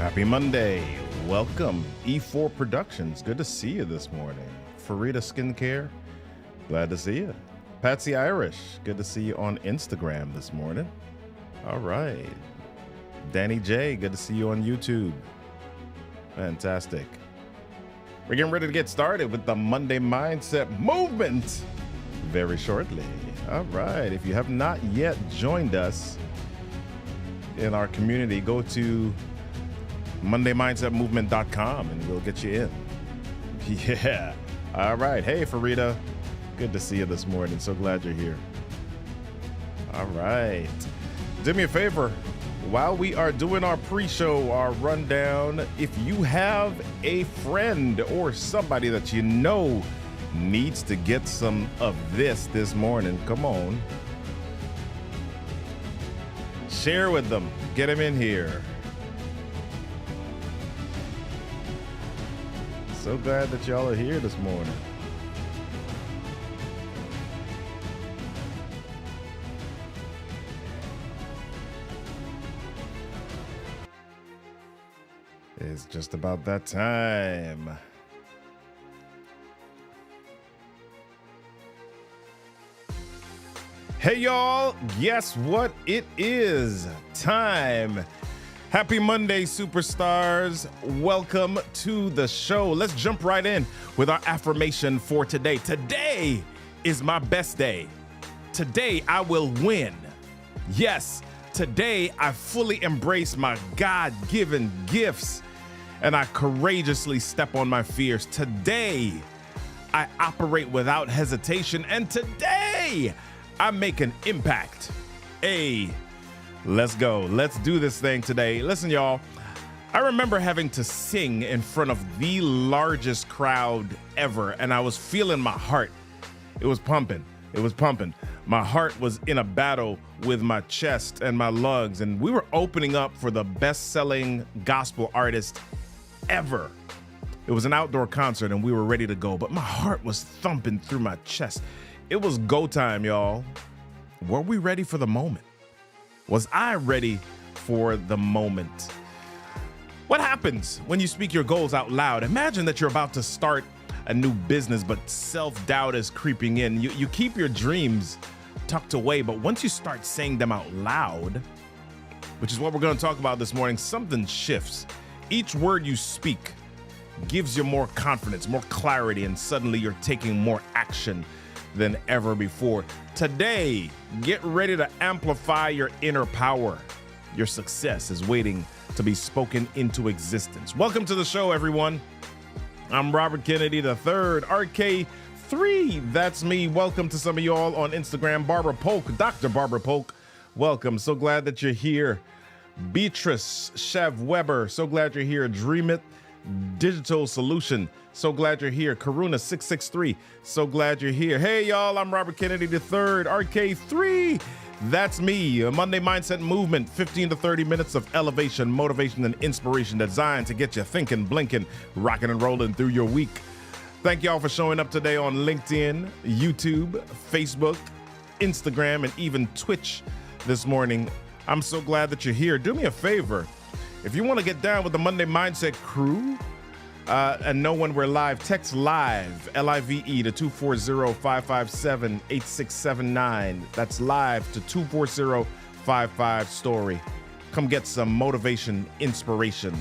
Happy Monday. Welcome, E4 Productions. Good to see you this morning. Farida Skincare, glad to see you. Patsy Irish, good to see you on Instagram this morning. All right. Danny J, good to see you on YouTube. Fantastic. We're getting ready to get started with the Monday Mindset Movement very shortly. All right. If you have not yet joined us in our community, go to MondayMindsetMovement.com and we'll get you in. Yeah. All right. Hey, Farida. Good to see you this morning. So glad you're here. All right. Do me a favor. While we are doing our pre-show, our rundown, if you have a friend or somebody that you know needs to get some of this morning, come on. Share with them. Get them in here. So glad that y'all are here this morning. It's just about that time. Hey y'all, guess what it is? Time. Happy Monday, superstars. Welcome to the show. Let's jump right in with our affirmation for today. Today is my best day. Today I will win. Yes, today I fully embrace my God-given gifts and I courageously step on my fears. Today I operate without hesitation and today I make an impact. Let's go. Let's do this thing today. Listen, y'all, I remember having to sing in front of the largest crowd ever, and I was feeling my heart. It was pumping. It was pumping. My heart was in a battle with my chest and my lungs, and we were opening up for the best-selling gospel artist ever. It was an outdoor concert, and we were ready to go, but my heart was thumping through my chest. It was go time, y'all. Were we ready for the moment? Was I ready for the moment? What happens when you speak your goals out loud? Imagine that you're about to start a new business, but self-doubt is creeping in. You keep your dreams tucked away, but once you start saying them out loud, which is what we're going to talk about this morning, something shifts. Each word you speak gives you more confidence, more clarity, and suddenly you're taking more action than ever before. Today, get ready to amplify your inner power. Your success is waiting to be spoken into existence. Welcome to the show, everyone. I'm Robert Kennedy III, RK3. That's me. Welcome to some of y'all on Instagram. Barbara Polk, Dr. Barbara Polk. Welcome. So glad that you're here. Beatrice Chev Weber. So glad you're here. Dream It Digital Solution. So glad you're here. Karuna663. So glad you're here. Hey, y'all, I'm Robert Kennedy III, RK3. That's me. A Monday Mindset Movement, 15 to 30 minutes of elevation, motivation, and inspiration designed to get you thinking, blinking, rocking and rolling through your week. Thank y'all for showing up today on LinkedIn, YouTube, Facebook, Instagram, and even Twitch this morning. I'm so glad that you're here. Do me a favor. If you want to get down with the Monday Mindset crew, and know when we're live, text live, L-I-V-E, to 240-557-8679. That's live to 240-55-STORY. Come get some motivation, inspiration.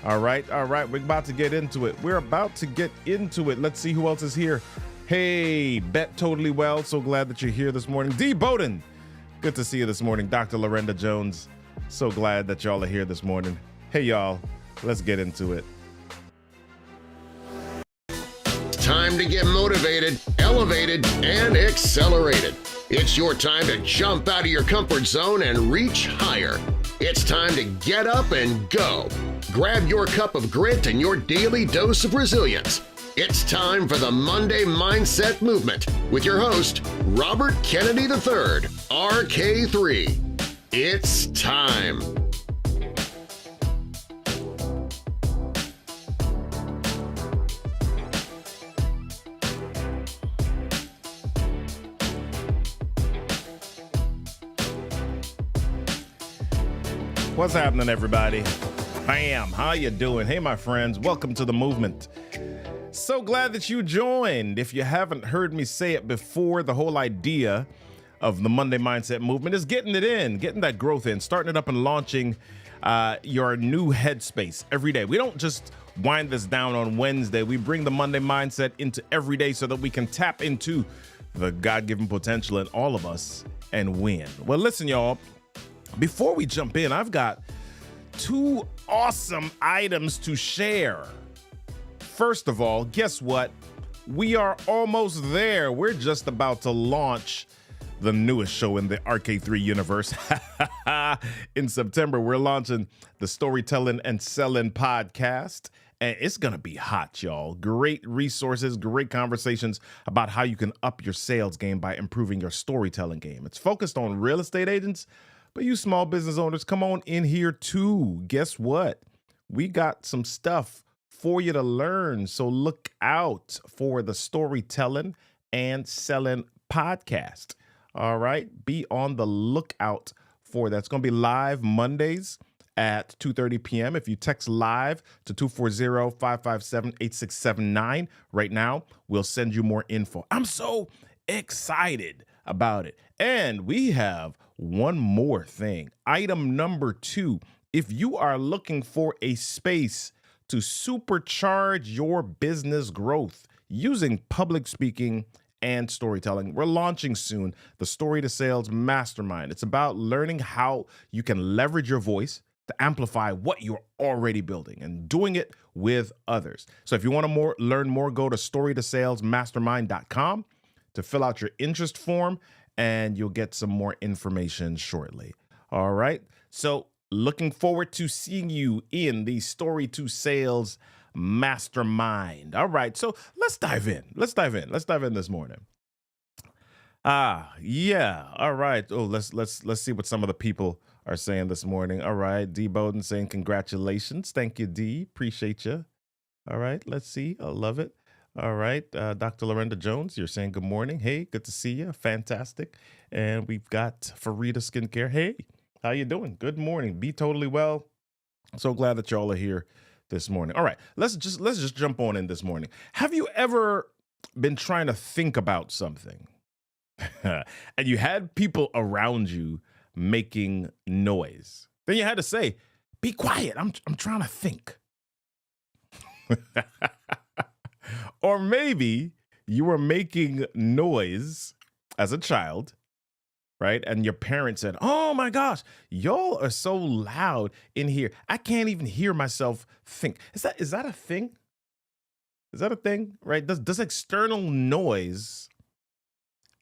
All right. We're about to get into it. Let's see who else is here. Hey, Bet Totally Well. So glad that you're here this morning. D. Bowden. Good to see you this morning. Dr. Lorenda Jones. So glad that y'all are here this morning. Hey, y'all. Let's get into it. Time to get motivated, elevated, and accelerated. It's your time to jump out of your comfort zone and reach higher. It's time to get up and go. Grab your cup of grit and your daily dose of resilience. It's time for the Monday Mindset Movement with your host, Robert Kennedy III, RK3. It's time. What's happening, everybody? Bam, how you doing? Hey, my friends, welcome to the movement. So glad that you joined. If you haven't heard me say it before, the whole idea of the Monday Mindset Movement is getting it in, getting that growth in, starting it up and launching your new headspace every day. We don't just wind this down on Wednesday. We bring the Monday Mindset into every day so that we can tap into the God-given potential in all of us and win. Well, listen, y'all, before we jump in, I've got two awesome items to share. First of all, guess what? We are almost there. We're just about to launch the newest show in the RK3 universe. In September, we're launching the Storytelling and Selling podcast. And it's going to be hot, y'all. Great resources, great conversations about how you can up your sales game by improving your storytelling game. It's focused on real estate agents, but you small business owners, come on in here too. Guess what? We got some stuff for you to learn. So look out for the Storytelling and Selling podcast. All right. Be on the lookout for that. It's going to be live Mondays at 2:30 p.m. If you text live to 240-557-8679 right now, we'll send you more info. I'm so excited about it. And we have one more thing. Item number 2. If you are looking for a space to supercharge your business growth using public speaking and storytelling, we're launching soon the Story to Sales Mastermind. It's about learning how you can leverage your voice to amplify what you're already building and doing it with others. So if you want to learn more, go to storytosalesmastermind.com to fill out your interest form, and you'll get some more information shortly. All right. So looking forward to seeing you in the Story to Sales Mastermind. All right. So let's dive in. Let's dive in this morning. Yeah. All right. Oh, let's see what some of the people are saying this morning. All right. D Bowden saying congratulations. Thank you, D. Appreciate you. All right. Let's see. I love it. All right. Dr. Lorenda Jones, you're saying good morning. Hey, good to see you. Fantastic. And we've got Farida Skincare. Hey, how you doing? Good morning. Be totally well. So glad that y'all are here this morning. All right. Let's just jump on in this morning. Have you ever been trying to think about something and you had people around you making noise? Then you had to say, be quiet. I'm trying to think. Or maybe you were making noise as a child, right? And your parents said, oh my gosh, y'all are so loud in here. I can't even hear myself think. Is that a thing? Is that a thing, right? Does external noise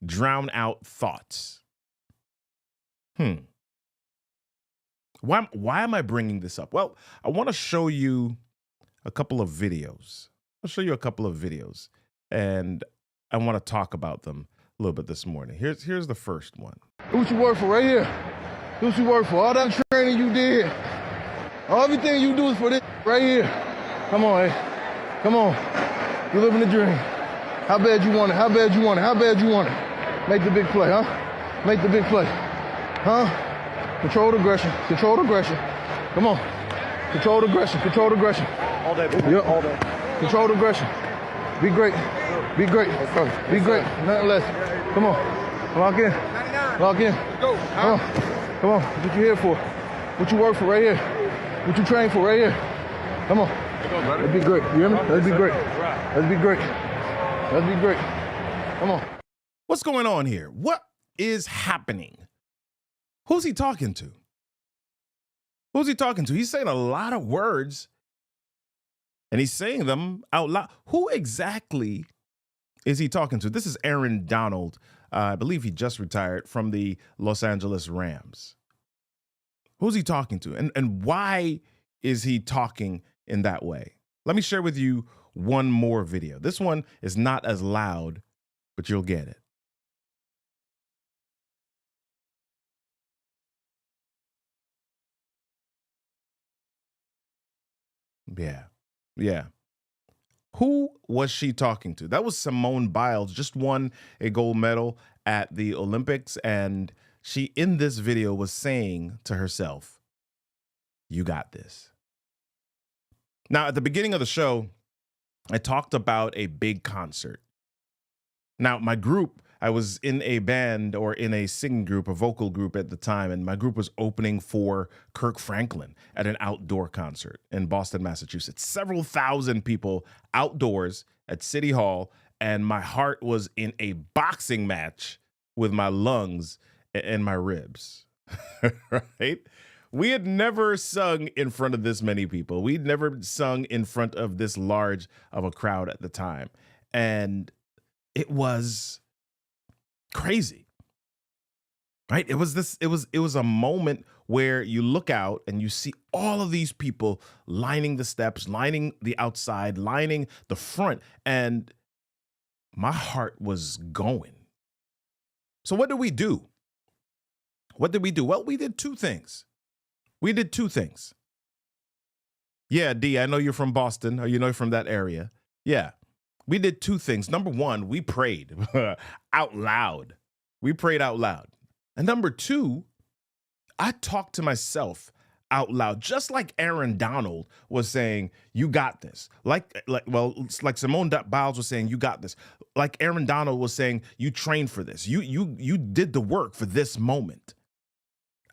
drown out thoughts? Why am I bringing this up? Well, I want to show you a couple of videos. I'll show you a couple of videos, and I want to talk about them a little bit this morning. Here's the first one. What you work for right here? What you work for? All that training you did, everything you do is for this right here. Come on, hey. Come on. You're living the dream. How bad you want it? How bad you want it? How bad you want it? Make the big play, huh? Make the big play. Huh? Controlled aggression. Controlled aggression. Come on. Controlled aggression. Controlled aggression. All day, baby. Yep. All day. Controlled aggression. Be great. Be great. Be great. Nothing less. Come on. Lock in. Lock in. Go. Come on. Come on. What you here for? What you work for right here? What you train for right here? Come on. That'd be great. You hear me? That'd be great. That'd be great. That'd be great. Come on. What's going on here? What is happening? Who's he talking to? Who's he talking to? He's saying a lot of words, and he's saying them out loud. Who exactly is he talking to? This is Aaron Donald. I believe he just retired from the Los Angeles Rams. Who's he talking to? And why is he talking in that way? Let me share with you one more video. This one is not as loud, but you'll get it. Yeah. Who was she talking to? That was Simone Biles, just won a gold medal at the Olympics. And she, in this video, was saying to herself, you got this. Now, at the beginning of the show, I talked about a big concert. Now, my group, I was in a band or in a singing group, a vocal group at the time, and my group was opening for Kirk Franklin at an outdoor concert in Boston, Massachusetts. Several thousand people outdoors at City Hall, and my heart was in a boxing match with my lungs and my ribs, right? We had never sung in front of this many people. We'd never sung in front of this large of a crowd at the time. And it was crazy, right? It was a moment where you look out and you see all of these people lining the steps, lining the outside, lining the front, and my heart was going. So what did we do? What did we do? Well, we did two things. Yeah, D, I know you're from Boston, or you know you're from that area. Yeah. We did two things. Number one, we prayed out loud. We prayed out loud. And number two, I talked to myself out loud, just like Aaron Donald was saying, you got this. Like Simone Biles was saying, you got this. Like Aaron Donald was saying, you trained for this. You did the work for this moment.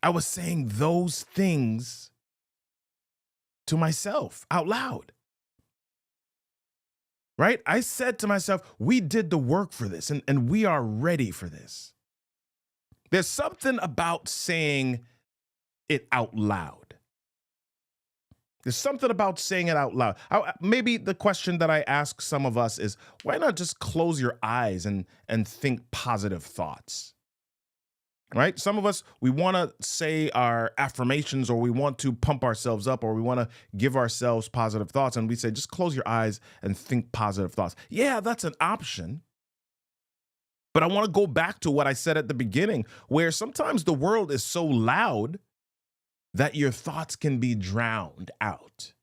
I was saying those things to myself out loud. Right? I said to myself, we did the work for this, and we are ready for this. There's something about saying it out loud. There's something about saying it out loud. Maybe the question that I ask some of us is, why not just close your eyes and think positive thoughts? Right? Some of us, we want to say our affirmations, or we want to pump ourselves up, or we want to give ourselves positive thoughts. And we say, just close your eyes and think positive thoughts. Yeah, that's an option. But I want to go back to what I said at the beginning, where sometimes the world is so loud that your thoughts can be drowned out.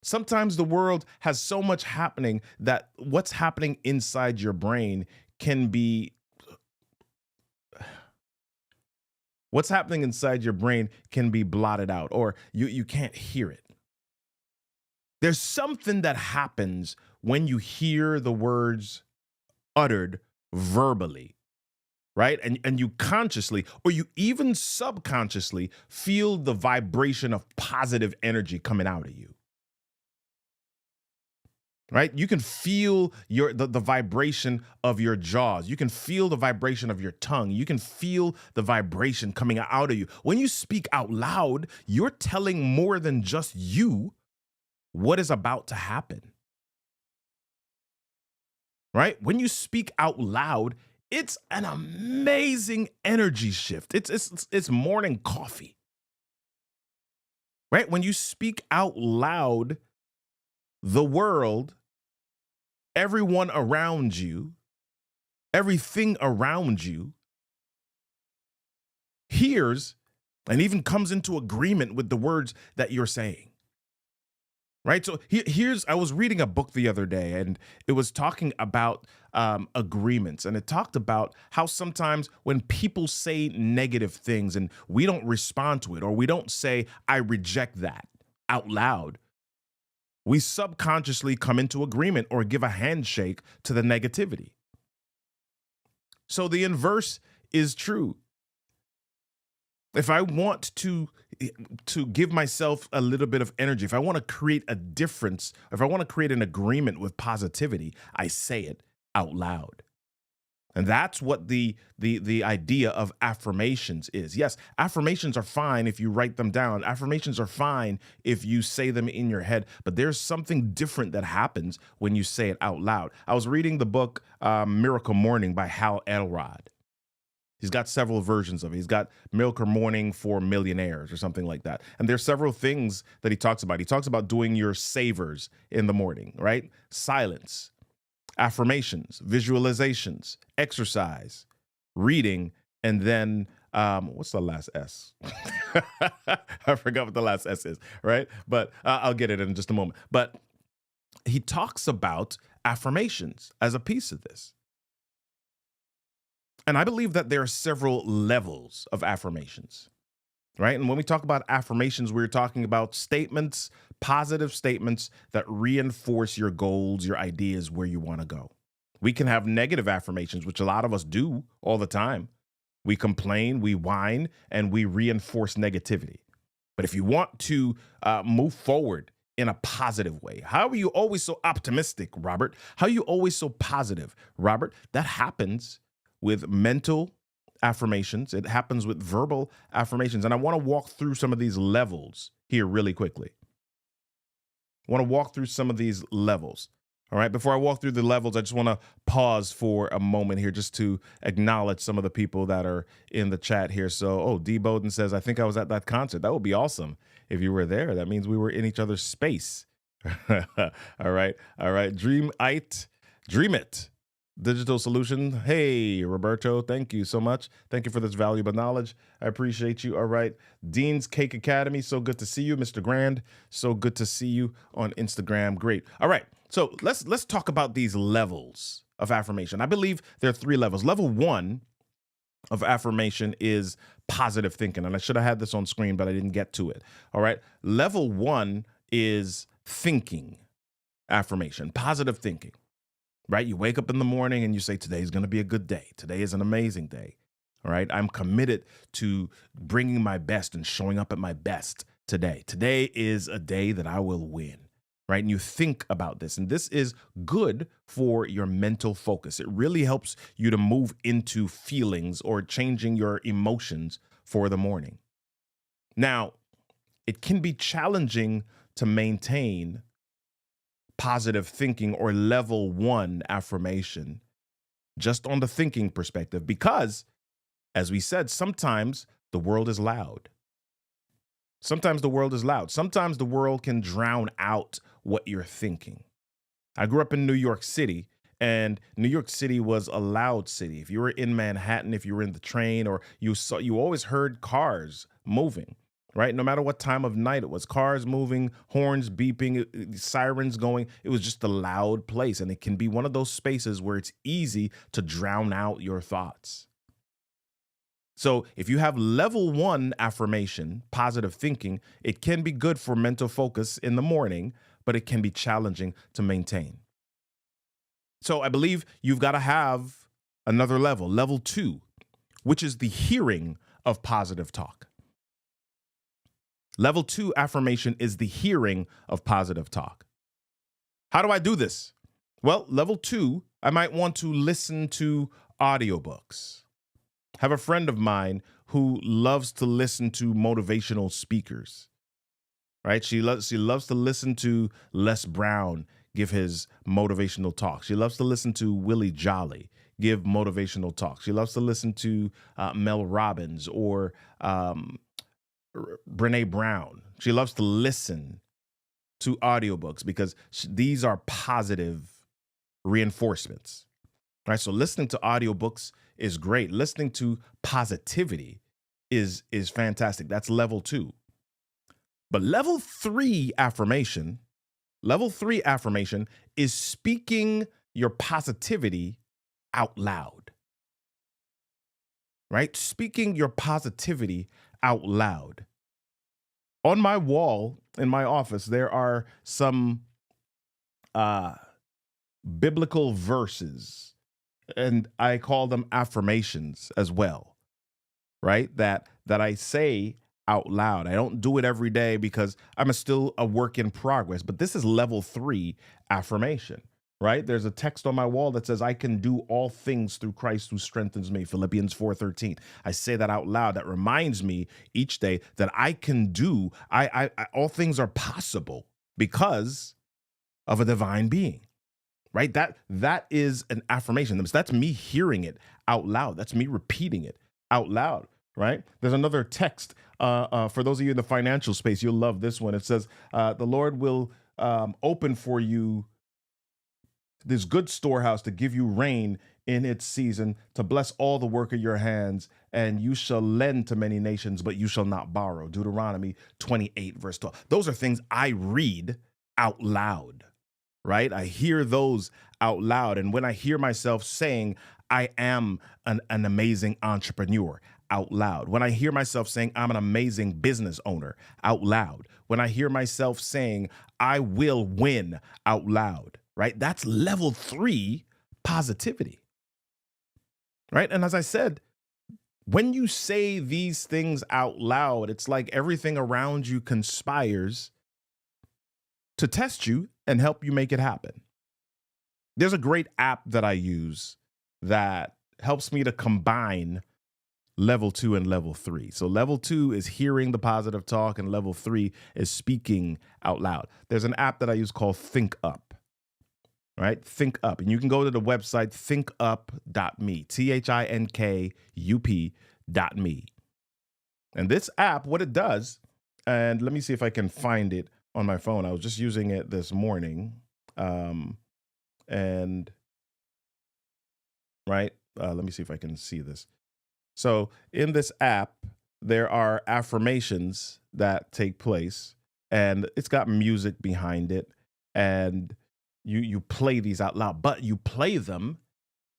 Sometimes the world has so much happening that what's happening inside your brain can be blotted out, or you can't hear it. There's something that happens when you hear the words uttered verbally, right? And you consciously, or you even subconsciously, feel the vibration of positive energy coming out of you. Right? You can feel the vibration of your jaws. You can feel the vibration of your tongue. You can feel the vibration coming out of you. When you speak out loud, you're telling more than just you what is about to happen. Right? When you speak out loud, it's an amazing energy shift. It's morning coffee. Right? When you speak out loud, the world, everyone around you, everything around you hears and even comes into agreement with the words that you're saying. Right? So I was reading a book the other day, and it was talking about agreements. And it talked about how sometimes when people say negative things and we don't respond to it, or we don't say, I reject that out loud, we subconsciously come into agreement or give a handshake to the negativity. So the inverse is true. If I want to give myself a little bit of energy, if I want to create a difference, if I want to create an agreement with positivity, I say it out loud. And that's what the idea of affirmations is. Yes, affirmations are fine if you write them down. Affirmations are fine if you say them in your head. But there's something different that happens when you say it out loud. I was reading the book Miracle Morning by Hal Elrod. He's got several versions of it. He's got Miracle Morning for Millionaires or something like that. And there's several things that he talks about. He talks about doing your savers in the morning, right? Silence, affirmations, visualizations, exercise, reading, and then what's the last S? I forgot what the last S is, right? But I'll get it in just a moment. But he talks about affirmations as a piece of this. And I believe that there are several levels of affirmations. right? And when we talk about affirmations, we're talking about statements, positive statements that reinforce your goals, your ideas, where you want to go. We can have negative affirmations, which a lot of us do all the time. We complain, we whine, and we reinforce negativity. But if you want to move forward in a positive way, how are you always so optimistic, Robert? How are you always so positive, Robert? That happens with mental affirmations. It happens with verbal affirmations. And I want to walk through some of these levels here really quickly. I want to walk through some of these levels. All right. Before I walk through the levels, I just want to pause for a moment here just to acknowledge some of the people that are in the chat here. So, D. Bowden says, I think I was at that concert. That would be awesome if you were there. That means we were in each other's space. All right. All right. Dream it. Digital Solution. Hey, Roberto, thank you so much. Thank you for this valuable knowledge. I appreciate you. All right. Dean's Cake Academy. So good to see you. Mr. Grand. So good to see you on Instagram. Great. All right. So let's talk about these levels of affirmation. I believe there are 3 levels. Level 1 of affirmation is positive thinking. And I should have had this on screen, but I didn't get to it. All right. Level 1 is thinking affirmation, positive thinking. Right? You wake up in the morning and you say, today's going to be a good day. Today is an amazing day. All right. I'm committed to bringing my best and showing up at my best today. Today is a day that I will win. Right. And you think about this, and this is good for your mental focus. It really helps you to move into feelings or changing your emotions for the morning. Now, it can be challenging to maintain positive thinking or level 1 affirmation just on the thinking perspective, because, as we said, sometimes the world is loud. Sometimes the world is loud. Sometimes the world can drown out what you're thinking. I grew up in New York City, and New York City was a loud city. If you were in Manhattan, if you were in the train, or you always heard cars moving. Right? No matter what time of night it was, cars moving, horns beeping, sirens going. It was just a loud place. And it can be one of those spaces where it's easy to drown out your thoughts. So if you have level 1 affirmation, positive thinking, it can be good for mental focus in the morning, but it can be challenging to maintain. So I believe you've got to have another level, level 2, which is the hearing of positive talk. Level 2 affirmation is the hearing of positive talk. How do I do this? Well, level 2, I might want to listen to audiobooks. I have a friend of mine who loves to listen to motivational speakers. Right? She loves to listen to Les Brown give his motivational talk. She loves to listen to Willie Jolly give motivational talk. She loves to listen to Mel Robbins or Brene Brown. She loves to listen to audiobooks because these are positive reinforcements, right? So listening to audiobooks is great. Listening to positivity is fantastic. That's level 2. But level 3 affirmation is speaking your positivity out loud, right? Speaking your positivity out loud. On my wall in my office, there are some biblical verses, and I call them affirmations as well, right? That I say out loud. I don't do it every day because I'm still a work in progress, but this is level 3 affirmation, right? There's a text on my wall that says, I can do all things through Christ who strengthens me, Philippians 4:13. I say that out loud. That reminds me each day that I can do, all things are possible because of a divine being, right? That is an affirmation. That's me hearing it out loud. That's me repeating it out loud, right? There's another text for those of you in the financial space. You'll love this one. It says, the Lord will open for you this good storehouse to give you rain in its season, to bless all the work of your hands, and you shall lend to many nations, but you shall not borrow. Deuteronomy 28, verse 12. Those are things I read out loud, right? I hear those out loud. And when I hear myself saying, I am an amazing entrepreneur, out loud. When I hear myself saying I'm an amazing business owner out loud. When I hear myself saying I will win out loud, right? That's level 3 positivity, right? And as I said, when you say these things out loud, it's like everything around you conspires to test you and help you make it happen. There's a great app that I use that helps me to combine level 2 and level 3. So level 2 is hearing the positive talk, and level 3 is speaking out loud. There's an app that I use called Think Up, right? Think Up. And you can go to the website thinkup.me, thinkup.me. And this app, what it does, and let me see if I can find it on my phone. I was just using it this morning. And right, let me see if I can see this. So in this app, there are affirmations that take place, and it's got music behind it, and you play these out loud, but you play them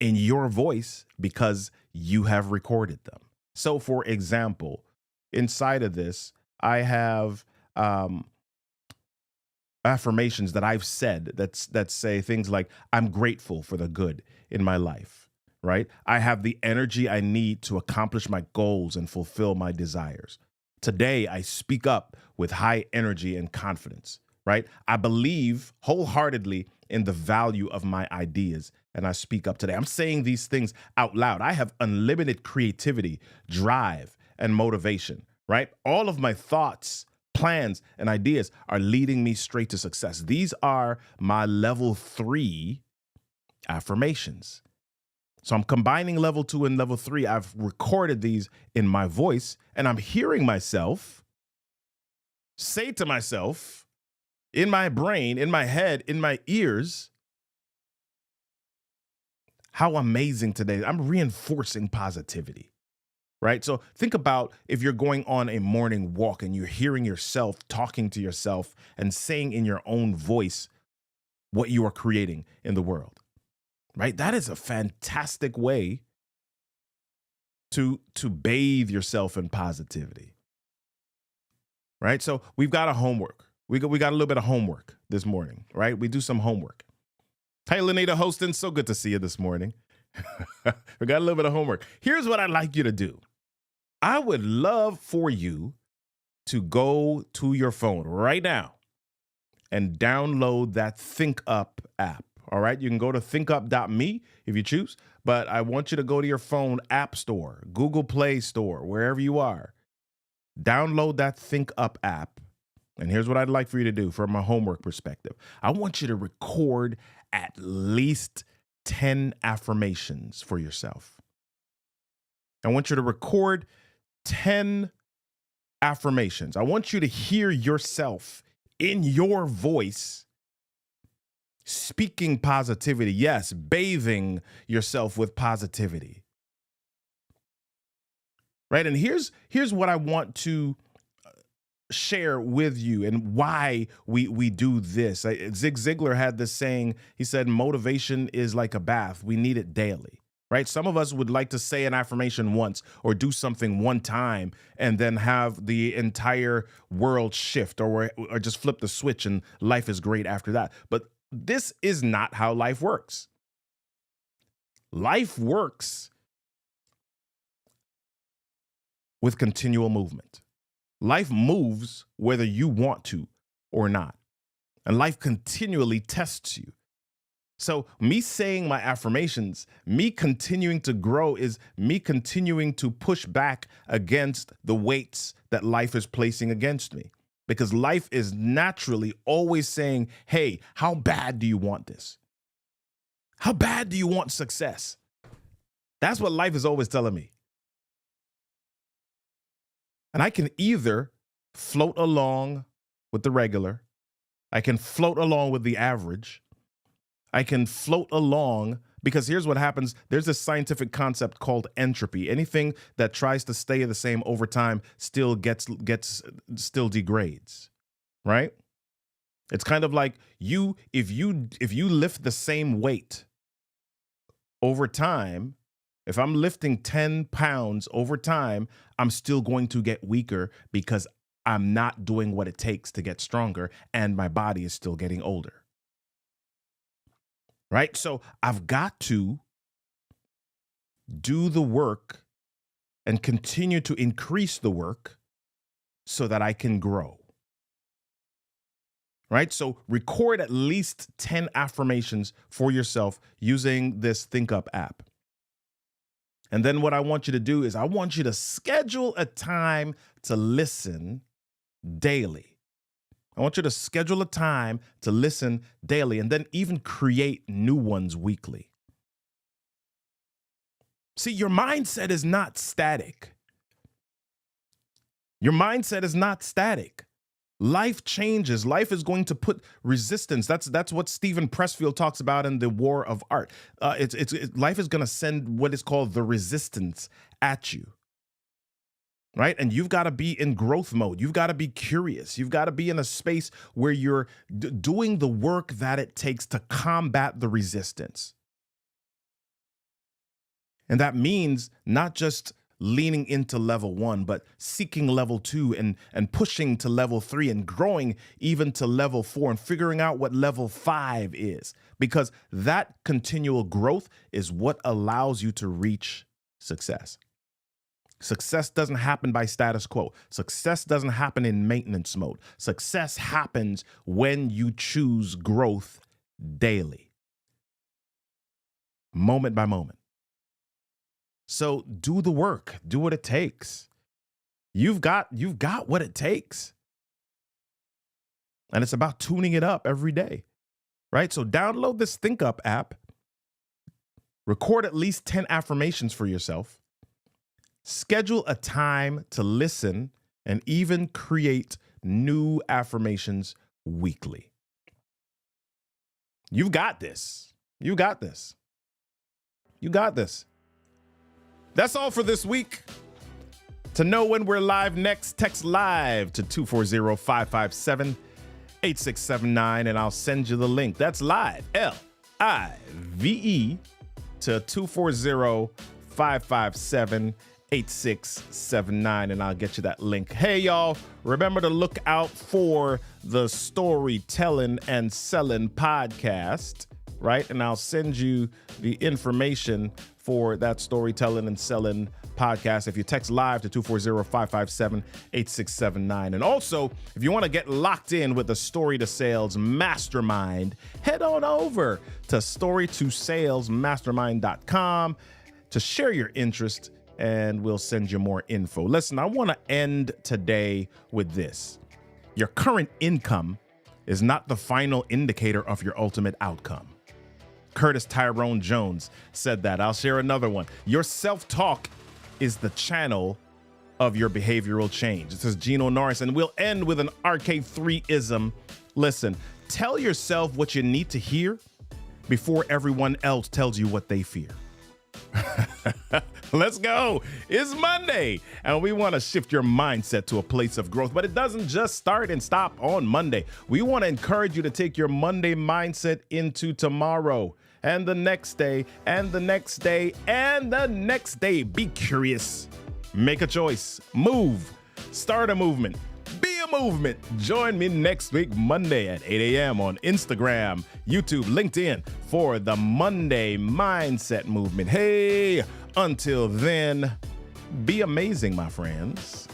in your voice because you have recorded them. So for example, inside of this, I have affirmations that I've said that say things like, I'm grateful for the good in my life, right? I have the energy I need to accomplish my goals and fulfill my desires. Today, I speak up with high energy and confidence, right? I believe wholeheartedly in the value of my ideas, and I speak up today. I'm saying these things out loud. I have unlimited creativity, drive, and motivation, right? All of my thoughts, plans, and ideas are leading me straight to success. These are my level 3 affirmations. So I'm combining level 2 and level 3. I've recorded these in my voice, and I'm hearing myself say to myself in my brain, in my head, in my ears, how amazing today. I'm reinforcing positivity. Right? So think about if you're going on a morning walk and you're hearing yourself talking to yourself and saying in your own voice what you are creating in the world, right? That is a fantastic way to bathe yourself in positivity, right? So we've got a homework. We got a little bit of homework this morning, right? We do some homework. Hey, Lanita Hostin, so good to see you this morning. We got a little bit of homework. Here's what I'd like you to do. I would love for you to go to your phone right now and download that Think Up app. All right. You can go to thinkup.me if you choose, but I want you to go to your phone app store, Google Play Store, wherever you are. Download that Think Up app. And here's what I'd like for you to do from a homework perspective. I want you to record at least 10 affirmations for yourself. I want you to record 10 affirmations. I want you to hear yourself in your voice speaking positivity. Yes, bathing yourself with positivity. Right? And here's what I want to share with you and why we do this. Zig Ziglar had this saying. He said, motivation is like a bath. We need it daily. Right? Some of us would like to say an affirmation once or do something one time and then have the entire world shift or just flip the switch and life is great after that. But this is not how life works. Life works with continual movement. Life moves whether you want to or not. And life continually tests you. So me saying my affirmations, me continuing to grow is me continuing to push back against the weights that life is placing against me. Because life is naturally always saying, hey, how bad do you want this? How bad do you want success? That's what life is always telling me. And I can either float along with the regular, I can float along with the average, I can float along, because here's what happens. There's this scientific concept called entropy. Anything that tries to stay the same over time still still degrades, right? It's kind of like if you lift the same weight over time, If I'm lifting 10 pounds over time, I'm still going to get weaker because I'm not doing what it takes to get stronger, and my body is still getting older. Right? So I've got to do the work and continue to increase the work so that I can grow. Right? So record at least 10 affirmations for yourself using this Think Up app. And then what I want you to do is I want you to schedule a time to listen daily. I want you to schedule a time to listen daily and then even create new ones weekly. See, your mindset is not static. Your mindset is not static. Life changes. Life is going to put resistance. That's what Stephen Pressfield talks about in The War of Art. Life is going to send what is called the resistance at you. Right? And you've got to be in growth mode. You've got to be curious. You've got to be in a space where you're doing the work that it takes to combat the resistance. And that means not just leaning into level 1, but seeking level 2 and pushing to level 3 and growing even to level 4 and figuring out what level 5 is. Because that continual growth is what allows you to reach success. Success doesn't happen by status quo. Success doesn't happen in maintenance mode. Success happens when you choose growth daily, moment by moment. So do the work, do what it takes. You've got what it takes. And it's about tuning it up every day, right? So download this Think Up app, record at least 10 affirmations for yourself, schedule a time to listen, and even create new affirmations weekly. You've got this. You got this. You got this. That's all for this week. To know when we're live next, text live to 240-557-8679 and I'll send you the link. That's live, L-I-V-E, to 240-557-8679 and I'll get you that link. Hey, y'all, remember to look out for the Storytelling and Selling podcast, right? And I'll send you the information for that Storytelling and Selling podcast if you text live to 240-557-8679. And also, if you want to get locked in with the Story to Sales Mastermind, head on over to storytosalesmastermind.com to share your interest, and we'll send you more info. Listen, I want to end today with this. Your current income is not the final indicator of your ultimate outcome. Curtis Tyrone Jones said that. I'll share another one. Your self-talk is the channel of your behavioral change. This is Gino Norris, and we'll end with an RK3-ism. Listen, tell yourself what you need to hear before everyone else tells you what they fear. Let's go. It's Monday, and we want to shift your mindset to a place of growth, but it doesn't just start and stop on Monday. We want to encourage you to take your Monday mindset into tomorrow and the next day and the next day and the next day. Be curious, make a choice, move, start a movement, be a movement. Join me next week, Monday at 8 a.m. on Instagram, YouTube, LinkedIn for the Monday Mindset Movement. Hey, until then, be amazing, my friends.